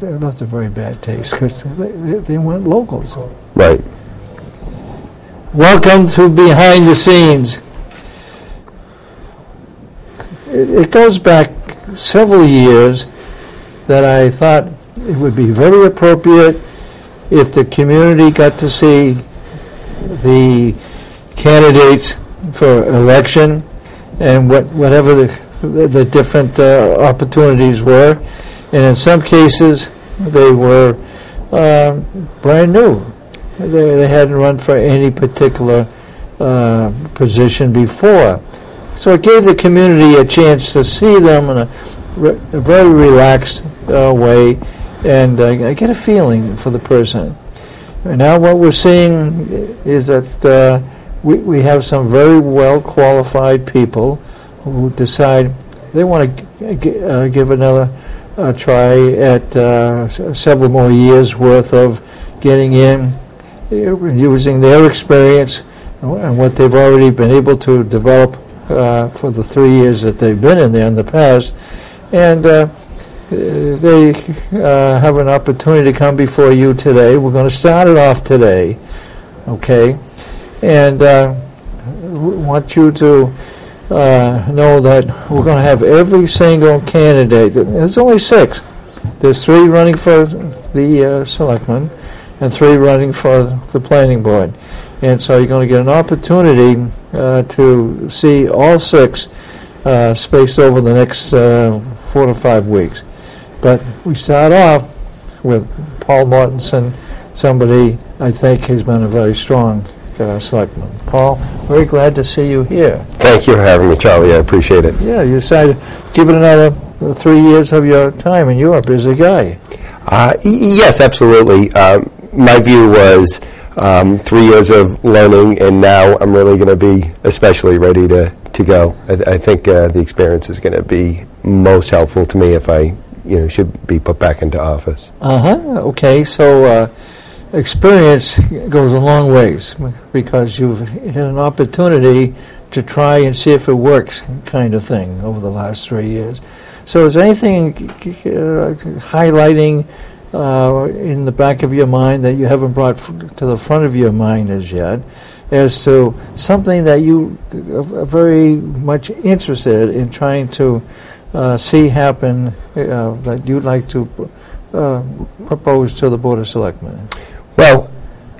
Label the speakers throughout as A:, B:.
A: they left a very bad taste because they weren't locals.
B: Right.
A: Welcome to Behind the Scenes. It goes back several years that I thought it would be very appropriate if the community got to see the candidates for election and whatever the different opportunities were. And in some cases, they were brand new. They hadn't run for any particular position before. So it gave the community a chance to see them in a very relaxed way and get a feeling for the person. And now what we're seeing is that we have some very well qualified people who decide they want to give another try at several more years worth of getting in, using their experience and what they've already been able to develop for the 3 years that they've been in there in the past. And they have an opportunity to come before you today. We're going to start it off today, okay? And we want you to know that we're going to have every single candidate. There's only 6. There's 3 running for the selectmen and 3 running for the planning board. And so you're going to get an opportunity to see all 6 spaced over the next 4 to 5 weeks. But we start off with Paul Mortensen, somebody I think has been a very strong selectman. Paul, very glad to see you here.
B: Thank you for having me, Charlie. I appreciate it.
A: Yeah, you decided to give it another 3 years of your time, and you're a busy guy.
B: Yes, absolutely. My view was 3 years of learning, and now I'm really going to be especially ready to go. I think the experience is going to be most helpful to me if I should be put back into office.
A: Okay, so experience goes a long ways because you've had an opportunity to try and see if it works kind of thing over the last 3 years. So is there anything highlighting in the back of your mind that you haven't brought to the front of your mind as yet as to something that you are very much interested in trying to see happen that you'd like to propose to the Board of Selectmen?
B: Well,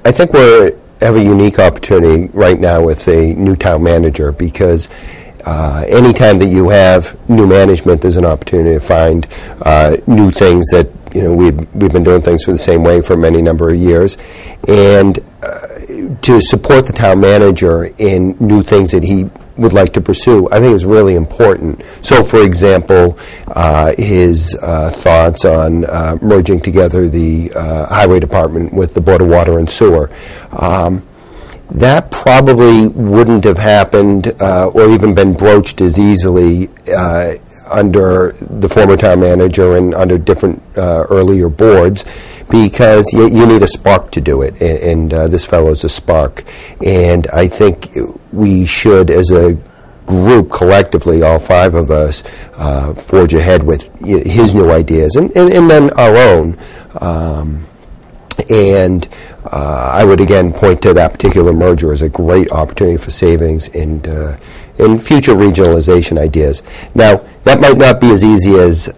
B: I think we have a unique opportunity right now with a new town manager because anytime that you have new management, there's an opportunity to find new things that we've been doing things for the same way for many number of years, and to support the town manager in new things that he would like to pursue, I think is really important. So, for example, his thoughts on merging together the Highway Department with the Board of Water and Sewer. That probably wouldn't have happened or even been broached as easily under the former town manager and under different earlier boards, because you need a spark to do it, and this fellow's a spark. And I think we should, as a group, collectively, all 5 of us, forge ahead with his new ideas and then our own. And I would again point to that particular merger as a great opportunity for savings and future regionalization ideas. Now, that might not be as easy as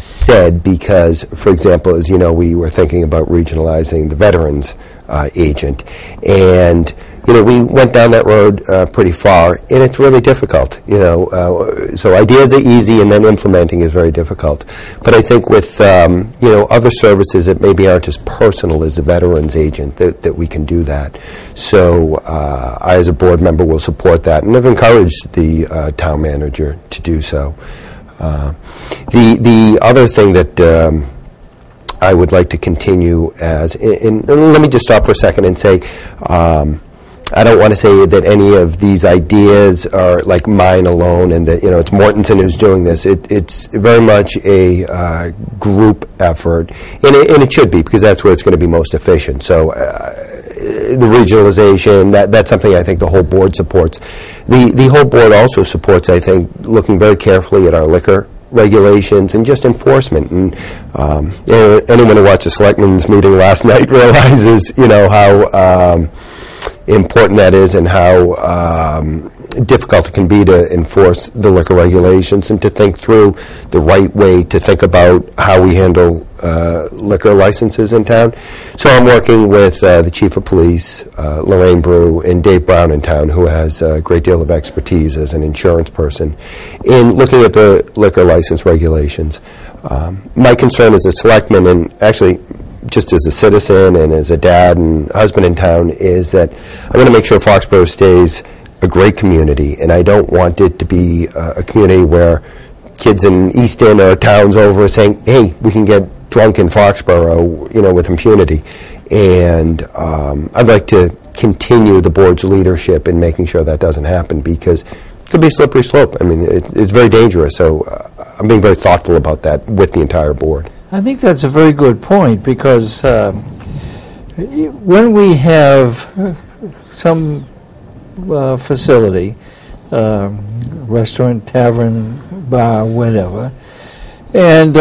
B: said, because, for example, as you know, we were thinking about regionalizing the veterans agent, and we went down that road pretty far, and it's really difficult. So ideas are easy, and then implementing is very difficult. But I think with other services that maybe aren't as personal as the veterans agent, that we can do that. So I, as a board member, will support that, and I've encouraged the town manager to do so. The other thing that I would like to continue as, and let me just stop for a second and say, I don't want to say that any of these ideas are like mine alone and that it's Mortensen who's doing this. It's very much a group effort, and it should be, because that's where it's going to be most efficient. So the regionalization, that's something I think the whole board supports. The whole board also supports, I think, looking very carefully at our liquor regulations and just enforcement. And anyone who watched the Selectmen's meeting last night realizes, how important that is and how difficult it can be to enforce the liquor regulations and to think through the right way to think about how we handle liquor licenses in town. So I'm working with the Chief of Police, Lorraine Brew, and Dave Brown in town, who has a great deal of expertise as an insurance person, in looking at the liquor license regulations. My concern as a selectman, and actually just as a citizen and as a dad and husband in town, is that I'm going to make sure Foxborough stays a great community, and I don't want it to be a community where kids in Easton or towns over are saying, hey, we can get drunk in Foxborough, with impunity. And I'd like to continue the board's leadership in making sure that doesn't happen, because it could be a slippery slope. I mean, it's very dangerous, so I'm being very thoughtful about that with the entire board.
A: I think that's a very good point, because when we have some facility, restaurant, tavern, bar, whatever, and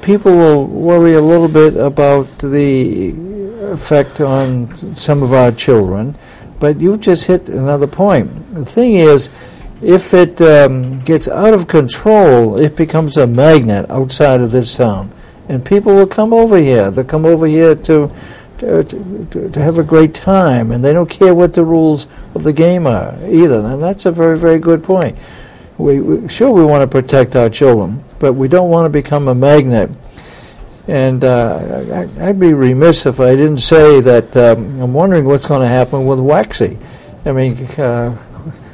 A: people will worry a little bit about the effect on some of our children, but you've just hit another point. The thing is, if it gets out of control, it becomes a magnet outside of this town, and people will come over here. They'll come over here to have a great time, and they don't care what the rules of the game are either. And that's a very, very good point. We want to protect our children, but we don't want to become a magnet. And I'd be remiss if I didn't say that I'm wondering what's going to happen with Waxy. I mean,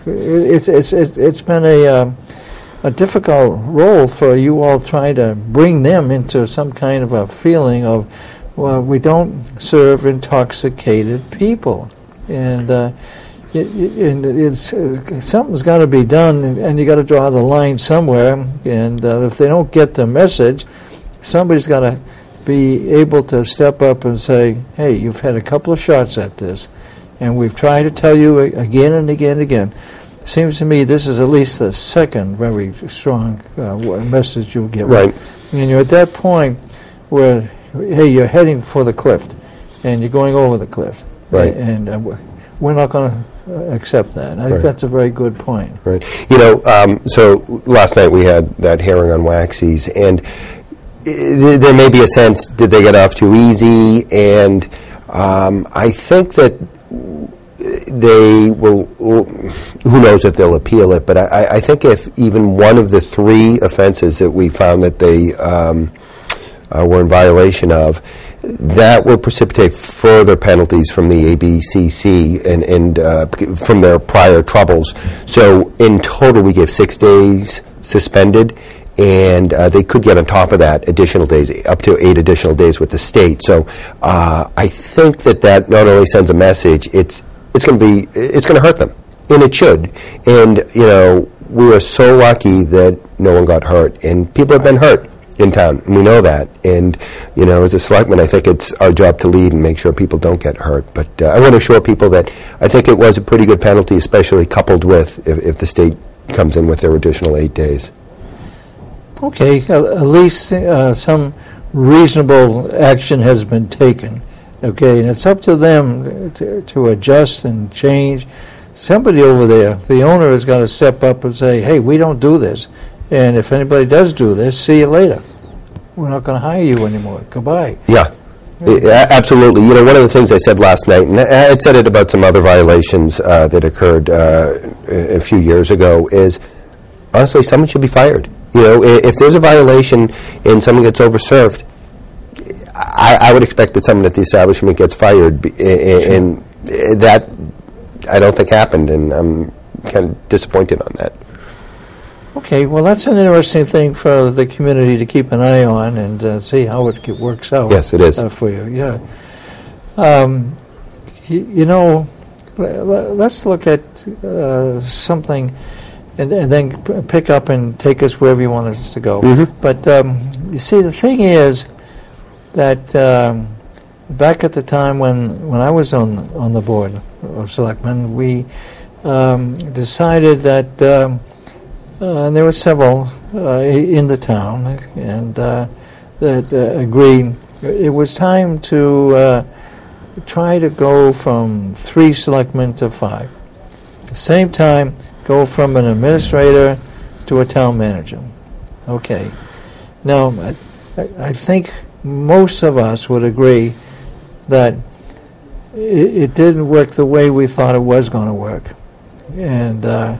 A: it's been a difficult role for you all, trying to bring them into some kind of a feeling of, well, we don't serve intoxicated people, and something's got to be done, and you got to draw the line somewhere. And if they don't get the message, somebody's got to be able to step up and say, "Hey, you've had a couple of shots at this, and we've tried to tell you again and again and again." Seems to me this is at least the second very strong message you'll get.
B: Right.
A: And you're at that point where, hey, you're heading for the cliff, and you're going over the cliff.
B: Right.
A: And we're not going to accept that. I think that's a very good point.
B: Right. So last night we had that hearing on Waxy's, and there may be a sense, did they get off too easy? And I think that they will, who knows if they'll appeal it, but I think if even one of the three offenses that we found that they were in violation of, that will precipitate further penalties from the ABCC and from their prior troubles. So in total, we give 6 days suspended, and they could get on top of that additional days, up to 8 additional days with the state. So I think that not only sends a message, it's going to hurt them, and it should. And we were so lucky that no one got hurt, and people have been hurt in town, and we know that. And as a selectman, I think it's our job to lead and make sure people don't get hurt. But I want to assure people that I think it was a pretty good penalty, especially coupled with if the state comes in with their additional 8 days.
A: Okay, at least some reasonable action has been taken. Okay, and it's up to them to adjust and change. Somebody over there, the owner, has got to step up and say, hey, we don't do this. And if anybody does do this, see you later. We're not going to hire you anymore. Goodbye.
B: Yeah, absolutely. One of the things I said last night, and I had said it about some other violations that occurred a few years ago, is honestly, someone should be fired. If there's a violation and someone gets overserved, I would expect that someone at the establishment gets fired, and that I don't think happened, and I'm kind of disappointed on that. Okay, well, that's an interesting thing for the community to keep an eye on and see how it works out. Yes, it is.
A: For you, yeah. Let's look at something and then pick up and take us wherever you want us to go. Mm-hmm. But you see, the thing is that back at the time when I was on the board of selectmen, we decided that and there were several in the town, and that agreed it was time to try to go from 3 selectmen to 5. At the same time, go from an administrator to a town manager. Okay. Now, I think most of us would agree that it didn't work the way we thought it was going to work, and I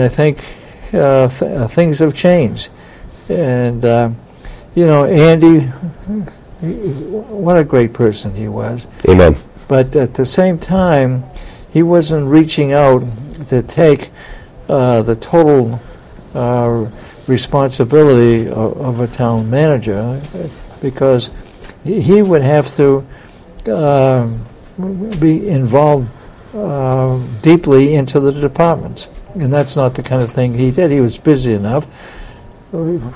A: think things have changed. And Andy, what a great person he was.
B: Amen.
A: But at the same time, he wasn't reaching out to take the total responsibility of a town manager, because he would have to be involved deeply into the departments, and that's not the kind of thing he did. He was busy enough.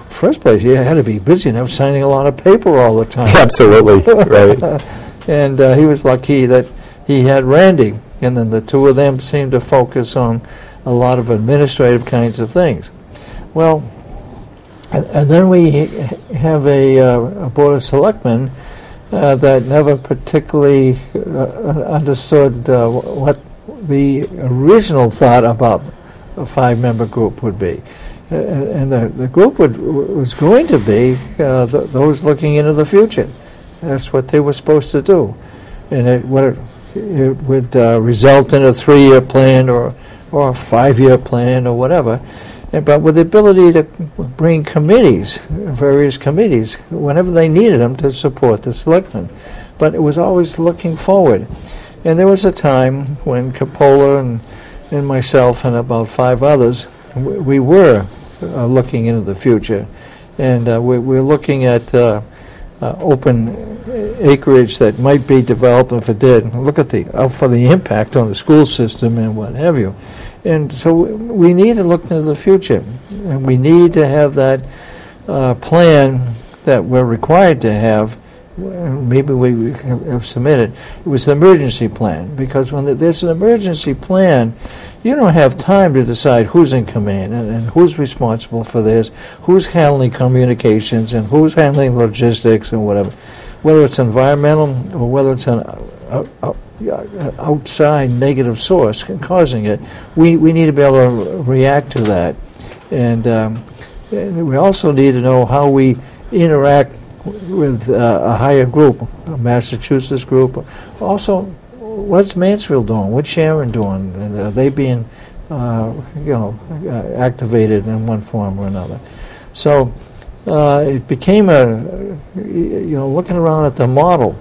A: First place, he had to be busy enough signing a lot of paper all the time.
B: Absolutely, right.
A: And he was lucky that he had Randy, and then the two of them seemed to focus on a lot of administrative kinds of things. Well, and then we have a Board of Selectmen that never particularly understood what the original thought about a 5-member group would be. And the group was going to be those looking into the future. That's what they were supposed to do. And it would result in a 3-year plan or a 5-year plan or whatever. But with the ability to bring committees, various committees, whenever they needed them to support the selectmen. But it was always looking forward. And there was a time when Capola and myself and about 5 others, we were looking into the future. And we're looking at open acreage that might be developed. If it did, look at for the impact on the school system and what have you. And so we need to look into the future, and we need to have that plan that we're required to have. Maybe we have submitted. It was the emergency plan, because when there's an emergency plan, you don't have time to decide who's in command and who's responsible for this, who's handling communications and who's handling logistics and whatever. Whether it's environmental or whether it's an outside negative source causing it, we need to be able to react to that. And we also need to know how we interact with a higher group, a Massachusetts group. Also, what's Mansfield doing? What's Sharon doing? And are they being activated in one form or another? So it became looking around at the model.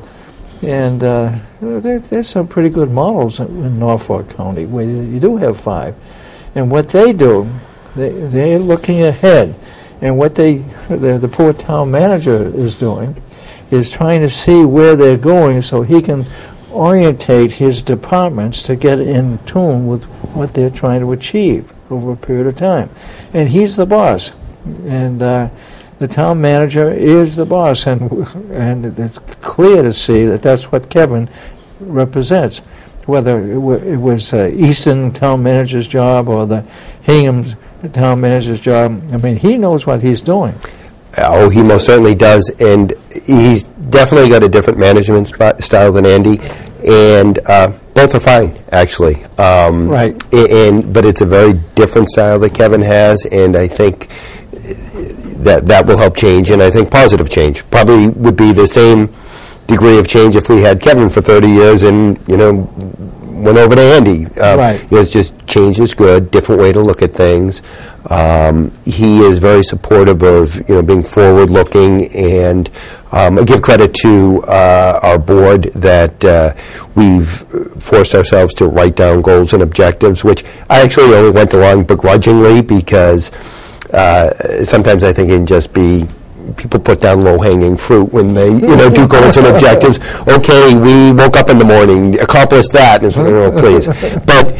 A: And there's some pretty good models in Norfolk County where you do have 5. And what they do, they're looking ahead. And what the poor town manager is doing is trying to see where they're going so he can orientate his departments to get in tune with what they're trying to achieve over a period of time. And he's the boss. And the town manager is the boss, and it's clear to see that that's what Kevin represents. Whether it was Easton town manager's job or the Hingham's town manager's job, I mean, he knows what he's doing.
B: Oh, he most certainly does, and he's definitely got a different management style than Andy, and both are fine, actually.
A: Right.
B: But it's a very different style that Kevin has, and I think that will help change, and I think positive change. Probably would be the same degree of change if we had Kevin for 30 years and, went over to Andy.
A: Right.
B: It's just change is good, different way to look at things. He is very supportive of, being forward-looking, and I give credit to our board that we've forced ourselves to write down goals and objectives, which I actually only went along begrudgingly because sometimes I think it can just be people put down low-hanging fruit when they, do goals and objectives. Okay, we woke up in the morning, accomplished that, and please. But,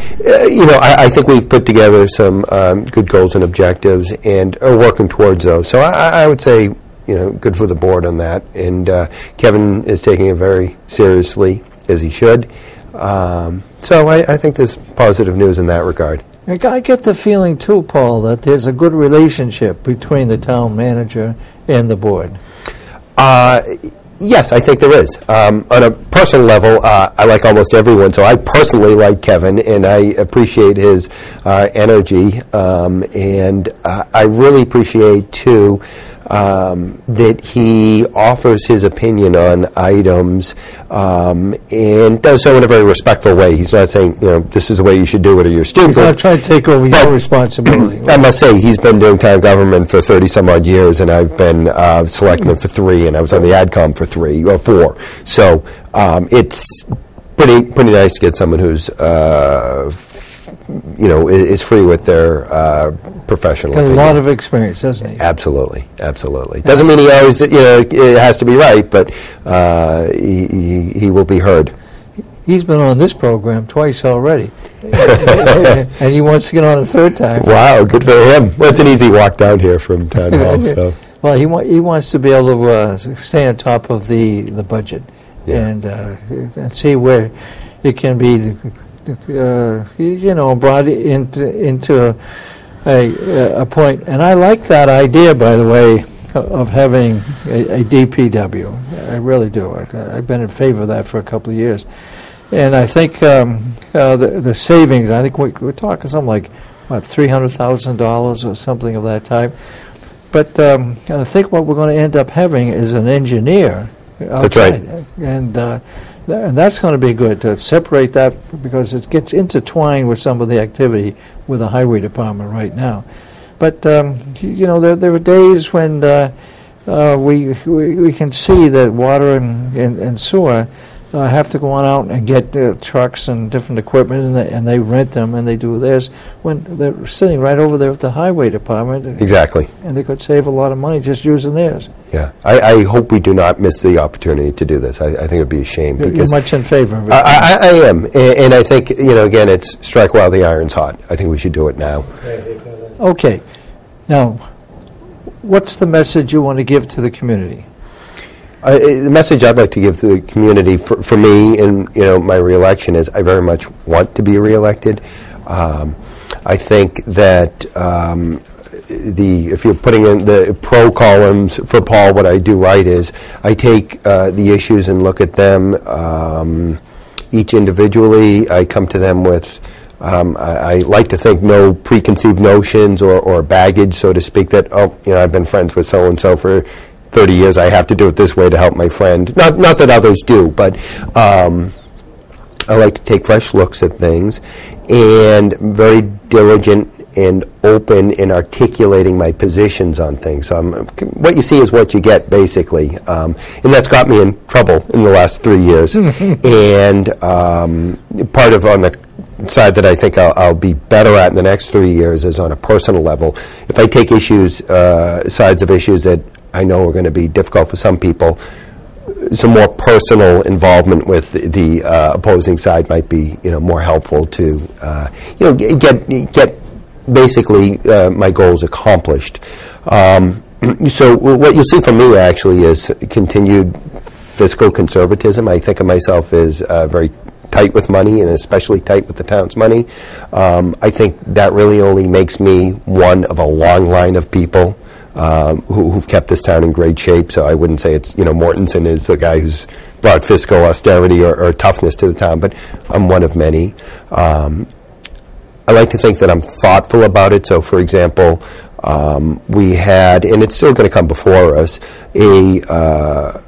B: I think we've put together some good goals and objectives and are working towards those. So I would say, good for the board on that. And Kevin is taking it very seriously, as he should. So I think there's positive news in that regard.
A: I get the feeling too, Paul, that there's a good relationship between the town manager and the board.
B: Yes, I think there is. On a personal level, I like almost everyone, so I personally like Kevin, and I appreciate his energy, and I really appreciate, too, that he offers his opinion on items and does so in a very respectful way. He's not saying, this is the way you should do it or you're stupid.
A: I'm not trying to take over your responsibility.
B: I must say, he's been doing town government for 30-some-odd years, and I've been selectman for 3, and I was on the AdCom for 3 or 4. So it's pretty nice to get someone who's is free with their professional
A: Got a
B: opinion.
A: lot of experience, doesn't he?
B: Absolutely. Doesn't mean he always, it has to be right, but he will be heard.
A: He's been on this program twice already, and he wants to get on a third time.
B: Wow, good for him. Well, it's an easy walk down here from Town Hall, so.
A: Well, he wants to be able to stay on top of the budget and see where it can be, brought into a point. And I like that idea, by the way, of having a DPW. I really do. I've been in favor of that for a couple of years. And I think the savings, I think we're talking something like, $300,000 or something of that type. But I think what we're going to end up having is an engineer outside.
B: That's right.
A: And that's going to be good to separate that, because it gets intertwined with some of the activity with the highway department right now. But there are days when we can see that water and sewer have to go on out and get trucks and different equipment, and they rent them and they do this when they're sitting right over there at the highway department.
B: Exactly.
A: And they could save a lot of money just using theirs.
B: Yeah, I hope we do not miss the opportunity to do this. I think it would be a shame.
A: You're much in favor of it.
B: I am, and I think, again, it's strike while the iron's hot. I think we should do it now.
A: Okay. Now, what's the message you want to give to the community?
B: The message I'd like to give to the community, for me and my re-election, is I very much want to be re-elected. I think that if you're putting in the pro columns for Paul, what I do right is I take the issues and look at them each individually. I come to them with I like to think no preconceived notions or baggage, so to speak, that I've been friends with so and so for 30 years, I have to do it this way to help my friend. Not that others do, but I like to take fresh looks at things, and very diligent and open in articulating my positions on things. What you see is what you get, basically. And that's got me in trouble in the last 3 years. And part of on the side that I think I'll be better at in the next 3 years is on a personal level. If I take issues, sides of issues that I know are going to be difficult for some people, some more personal involvement with the opposing side might be, more helpful to, get basically my goals accomplished. So what you'll see from me actually is continued fiscal conservatism. I think of myself as very tight with money, and especially tight with the town's money. I think that really only makes me one of a long line of people who've kept this town in great shape. So I wouldn't say it's, Mortensen is the guy who's brought fiscal austerity or toughness to the town, but I'm one of many. I like to think that I'm thoughtful about it. So, for example, we had, and it's still going to come before us, a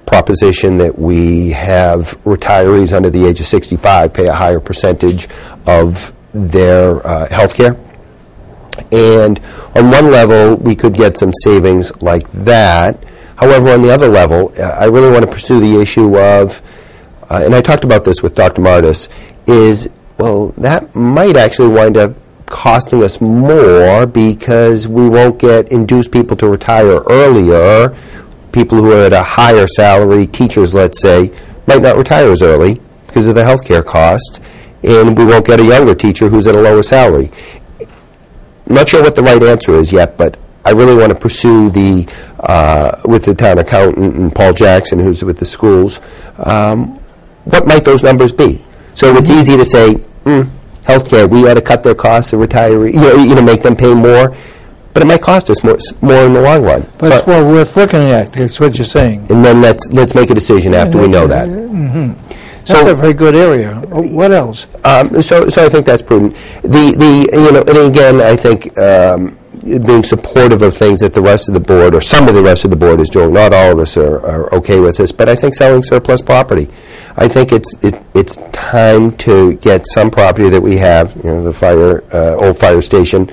B: proposition that we have retirees under the age of 65 pay a higher percentage of their health care. And on one level, we could get some savings like that. However, on the other level, I really want to pursue the issue of, and I talked about this with Dr. Martis, is, well, that might actually wind up costing us more because we won't induce people to retire earlier. People who are at a higher salary, teachers, let's say, might not retire as early because of the health care cost, and we won't get a younger teacher who's at a lower salary. I'm not sure what the right answer is yet, but I really want to pursue with the town accountant and Paul Jackson, who's with the schools, what might those numbers be? So it's easy to say, healthcare, we ought to cut their costs, the retiree, make them pay more, but it might cost us more in the long run.
A: But it's well worth looking at, that's what you're saying.
B: And then let's make a decision after we know that.
A: That's a very good area. What else?
B: So I think that's prudent. And again, I think being supportive of things that the rest of the board, or some of the rest of the board is doing, not all of us are okay with this, but I think selling surplus property. I think it's time to get some property that we have, the old fire station,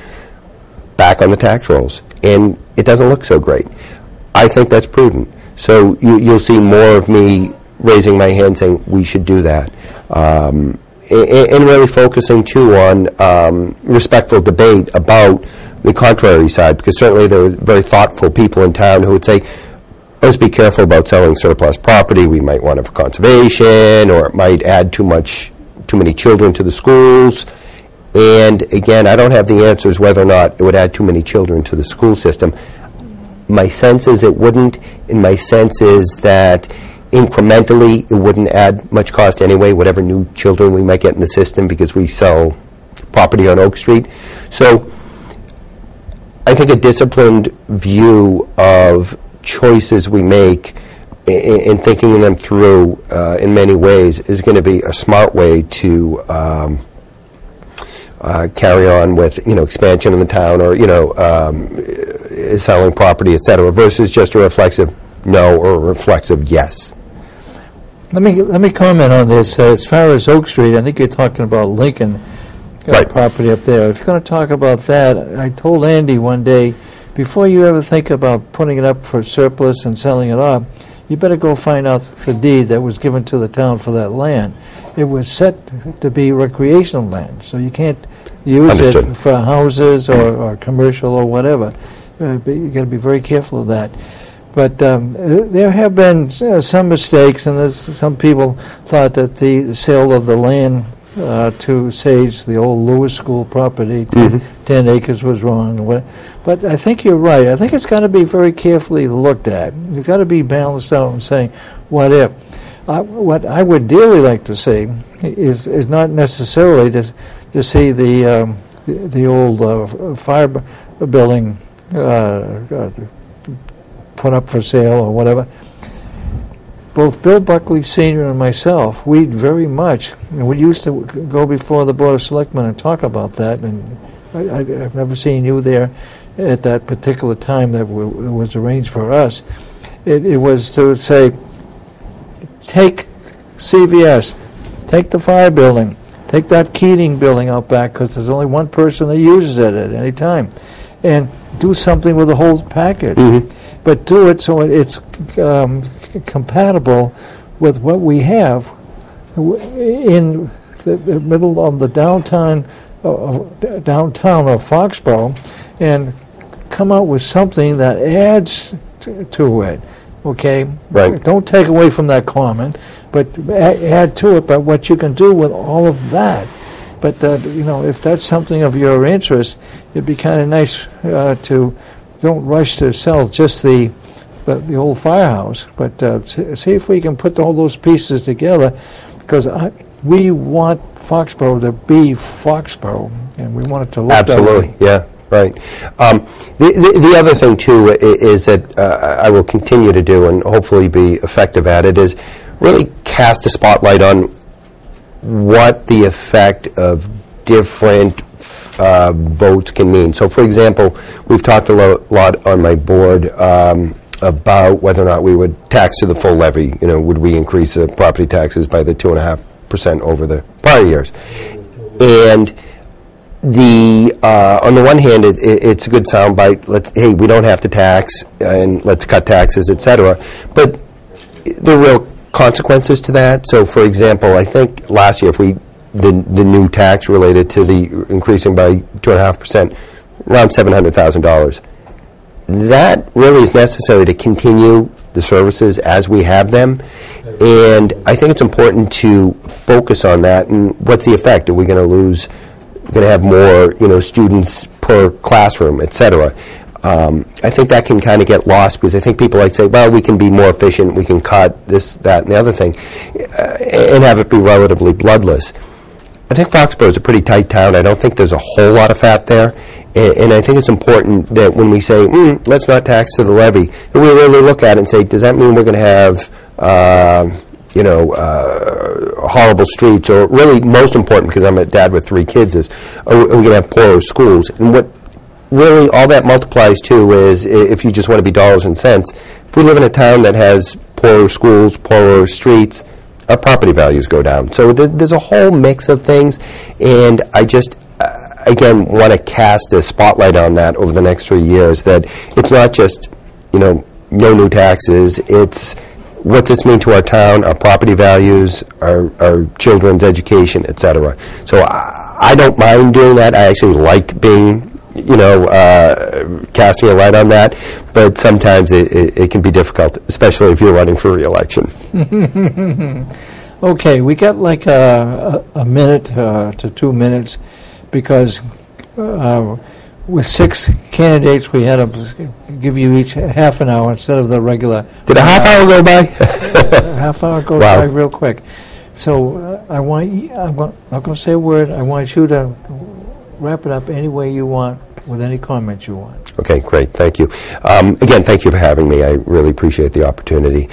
B: back on the tax rolls. And it doesn't look so great. I think that's prudent. So you'll see more of me raising my hand saying we should do that. And really focusing, too, on respectful debate about the contrary side, because certainly there are very thoughtful people in town who would say, let's be careful about selling surplus property. We might want it for conservation, or it might add too many children to the schools. And again, I don't have the answers whether or not it would add too many children to the school system. My sense is it wouldn't, and my sense is that incrementally it wouldn't add much cost anyway, whatever new children we might get in the system, because we sell property on Oak Street. So I think a disciplined view of choices we make in thinking them through in many ways is going to be a smart way to carry on with expansion in the town, or selling property, et cetera, versus just a reflexive no or a reflexive yes.
A: Let me comment on this. As far as Oak Street, I think you're talking about Lincoln
B: Right.
A: property up there. If you're going to talk about that, I told Andy one day, before you ever think about putting it up for surplus and selling it off, you better go find out the deed that was given to the town for that land. It was set to be recreational land, so you can't use
B: Understood.
A: it for houses or commercial or whatever. You got to be very careful of that. But there have been some mistakes, and some people thought that the sale of the land to Sage, the old Lewis School property, 10 acres was wrong. But I think you're right. I think it's got to be very carefully looked at. You've got to be balanced out and saying, what if? What I would dearly like to see is not necessarily to see the old fire building put up for sale or whatever. Both Bill Buckley Sr. and myself, we very much, we used to go before the Board of Selectmen and talk about that, and I've never seen you there at that particular time that was arranged for us. It was to say, take CVS, take the fire building, take that Keating building out back, because there's only one person that uses it at any time, and do something with the whole package. But do it so it's compatible with what we have in the middle of the downtown of Foxborough, and come out with something that adds to it. Okay?
B: Right.
A: Don't take away from that comment, but add to it. But what you can do with all of that. But if that's something of your interest, it'd be kind of nice to. Don't rush to sell just the old firehouse, but see if we can put all those pieces together, because we want Foxborough to be Foxborough, and we want it to look
B: Absolutely,
A: that way.
B: yeah, right. The other thing, too, is that I will continue to do, and hopefully be effective at it, is really cast a spotlight on what the effect of different votes can mean. So, for example, we've talked a lot on my board about whether or not we would tax to the full levy. Would we increase the property taxes by the 2.5% over the prior years? And on the one hand, it's a good soundbite. Hey, we don't have to tax, and let's cut taxes, etc. But there are real consequences to that. So, for example, I think last year, if the new tax related to the increasing by 2.5%, around $700,000. That really is necessary to continue the services as we have them, and I think it's important to focus on that. And what's the effect? Are we going to lose? Going to have more, students per classroom, etc. I think that can kind of get lost, because I think people like to say, well, we can be more efficient, we can cut this, that, and the other thing, and have it be relatively bloodless. I think Foxborough is a pretty tight town. I don't think there's a whole lot of fat there. And I think it's important that when we say, let's not tax to the levy, that we really look at it and say, does that mean we're going to have, horrible streets? Or really, most important, because I'm a dad with 3 kids, is, are we going to have poorer schools? And what really all that multiplies to is, if you just want to be dollars and cents, if we live in a town that has poorer schools, poorer streets, our property values go down. So there's a whole mix of things, and I just, again, want to cast a spotlight on that over the next 3 years, that it's not just, no new taxes, it's what's this mean to our town, our property values, our children's education, et cetera. So I don't mind doing that. I actually like being, casting a light on that, but sometimes it can be difficult, especially if you're running for re-election.
A: Okay, we got like a minute to 2 minutes, because with 6 candidates, we had to give you each half an hour instead of the regular.
B: Did a half hour go by?
A: A half hour goes
B: Wow.
A: by real quick. So I'm not going to say a word. I want you to wrap it up any way you want, with any comments you want.
B: Okay, great. Thank you. Again, thank you for having me. I really appreciate the opportunity.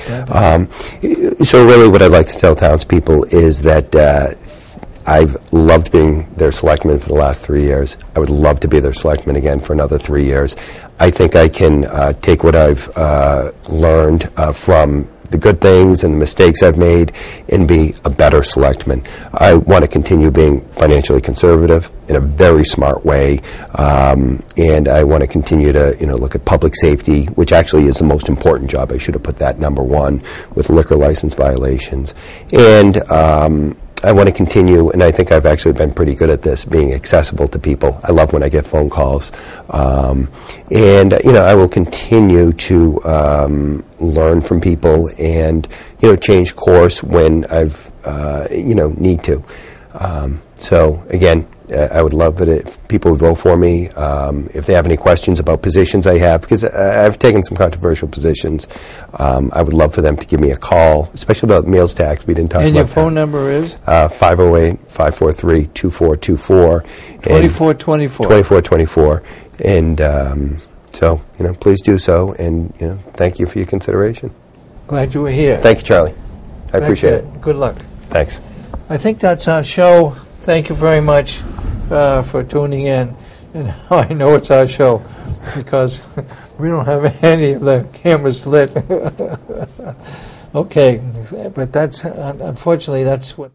B: So really what I'd like to tell townspeople is that I've loved being their selectman for the last 3 years. I would love to be their selectman again for another 3 years. I think I can take what I've learned from the good things and the mistakes I've made and be a better selectman. I want to continue being financially conservative in a very smart way, and I want to continue to look at public safety, which actually is the most important job. I should have put that number 1 with liquor license violations. And I want to continue, and I think I've actually been pretty good at this, being accessible to people. I love when I get phone calls. And I will continue to learn from people and, change course when I've, need to. So, again, I would love it if people would vote for me. If they have any questions about positions I have, because I've taken some controversial positions, I would love for them to give me a call, especially about meals tax. We didn't talk about that.
A: And your phone number is?
B: 508-543-2424.
A: 2424.
B: 2424. And so, please do so. And, thank you for your consideration.
A: Glad you were here.
B: Thank you, Charlie. I appreciate it.
A: Good luck.
B: Thanks.
A: I think that's our show. Thank you very much for tuning in. And now I know it's our show, because we don't have any of the cameras lit. Okay, but that's, unfortunately, that's what...